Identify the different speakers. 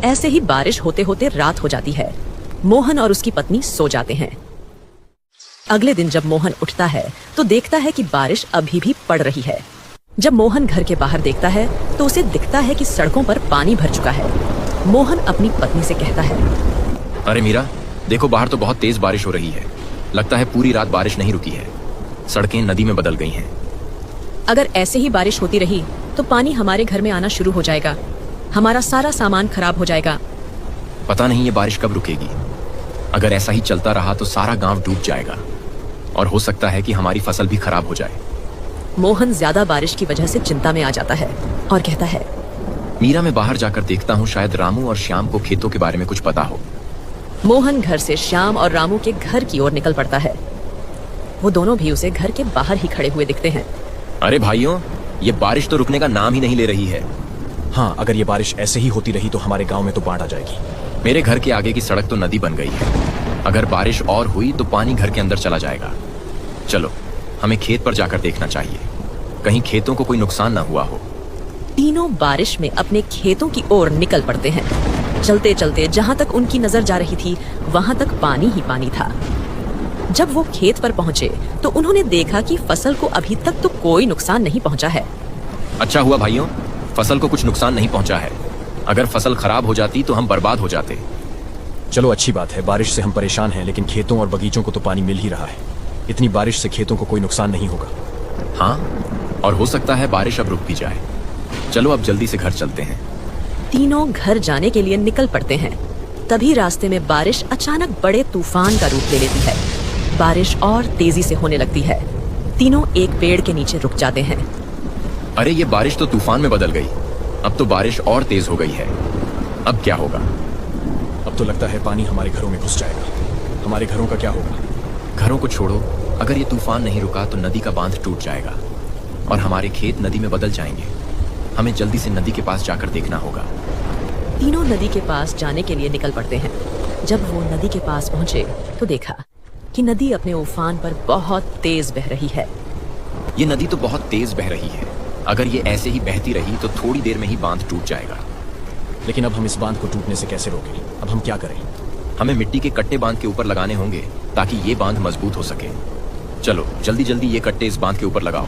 Speaker 1: ऐसे ही बारिश होते होते रात हो जाती है। मोहन और उसकी पत्नी सो जाते हैं। अगले दिन जब मोहन उठता है तो देखता है कि बारिश अभी भी पड़ रही है। जब मोहन घर के बाहर देखता है तो उसे दिखता है कि सड़कों पर पानी भर चुका है। मोहन अपनी पत्नी से कहता है,
Speaker 2: अरे मीरा, देखो बाहर तो बहुत तेज बारिश हो रही है। लगता है पूरी रात बारिश नहीं रुकी है। सड़कें नदी में बदल गई हैं।
Speaker 1: अगर ऐसे ही बारिश होती रही तो पानी हमारे घर में आना शुरू हो जाएगा। हमारा सारा सामान खराब हो जाएगा।
Speaker 2: पता नहीं ये बारिश कब रुकेगी। अगर ऐसा ही चलता रहा तो सारा गांव डूब जाएगा और हो सकता है कि हमारी फसल भी खराब हो जाए।
Speaker 1: मोहन ज्यादा बारिश की वजह से चिंता में आ जाता है और कहता है,
Speaker 2: मीरा, मैं बाहर जाकर देखता हूँ, शायद रामू और श्याम को खेतों के बारे में कुछ पता हो।
Speaker 1: मोहन घर से श्याम और रामू के घर की ओर निकल पड़ता है। वो दोनों भी उसे घर के बाहर ही खड़े हुए दिखते हैं।
Speaker 2: अरे भाइयों, ये बारिश तो रुकने का नाम ही नहीं ले रही है।
Speaker 3: हाँ, अगर ये बारिश ऐसे ही होती रही तो हमारे गांव में तो बाढ़ आ जाएगी।
Speaker 2: मेरे घर के आगे की सड़क तो नदी बन गई है। अगर बारिश और हुई तो पानी घर के अंदर चला जाएगा। चलो, हमें खेत पर जाकर देखना चाहिए, कहीं खेतों को कोई नुकसान ना हुआ हो।
Speaker 1: तीनों बारिश में अपने खेतों की ओर निकल पड़ते हैं। चलते चलते जहां तक उनकी नजर जा रही थी वहां तक पानी ही पानी था। जब वो खेत पर पहुंचे तो उन्होंने देखा कि फसल को अभी तक तो कोई नुकसान नहीं पहुंचा है।
Speaker 2: अच्छा हुआ भाइयों, फसल को कुछ नुकसान नहीं पहुंचा है। अगर फसल खराब हो जाती तो हम बर्बाद हो जाते।
Speaker 3: चलो, अच्छी बात है। बारिश से हम परेशान हैं, लेकिन खेतों और बगीचों को तो पानी मिल ही रहा है। इतनी बारिश से खेतों को कोई नुकसान नहीं होगा।
Speaker 2: हाँ, और हो सकता है बारिश अब रुक भी जाए। चलो अब जल्दी से घर चलते हैं।
Speaker 1: तीनों घर जाने के लिए निकल पड़ते हैं। तभी रास्ते में बारिश अचानक बड़े तूफान का रूप ले लेती है। बारिश और तेजी से होने लगती है। तीनों एक पेड़ के नीचे रुक जाते हैं।
Speaker 2: अरे, ये बारिश तो तूफान में बदल गई। अब तो बारिश और तेज हो गई है। अब क्या होगा?
Speaker 3: अब तो लगता है पानी हमारे घरों में घुस जाएगा। हमारे घरों का क्या होगा?
Speaker 2: घरों को छोड़ो, अगर ये तूफान नहीं रुका तो नदी का बांध टूट जाएगा और हमारे खेत नदी में बदल जाएंगे। हमें जल्दी से नदी के पास जाकर देखना होगा।
Speaker 1: तीनों नदी के पास जाने के लिए निकल पड़ते हैं। जब वो नदी के पास पहुंचे तो देखा कि नदी अपने उफान पर बहुत तेज बह रही है।
Speaker 2: ये नदी तो बहुत तेज बह रही है। अगर ये ऐसे ही बहती रही तो थोड़ी देर में ही बांध टूट जाएगा।
Speaker 3: लेकिन अब हम इस बांध को टूटने से कैसे रोकें? अब हम क्या करें?
Speaker 2: हमें मिट्टी के कट्टे बांध के ऊपर लगाने होंगे ताकि ये बांध मजबूत हो सके। चलो जल्दी जल्दी ये कट्टे इस बांध के ऊपर लगाओ।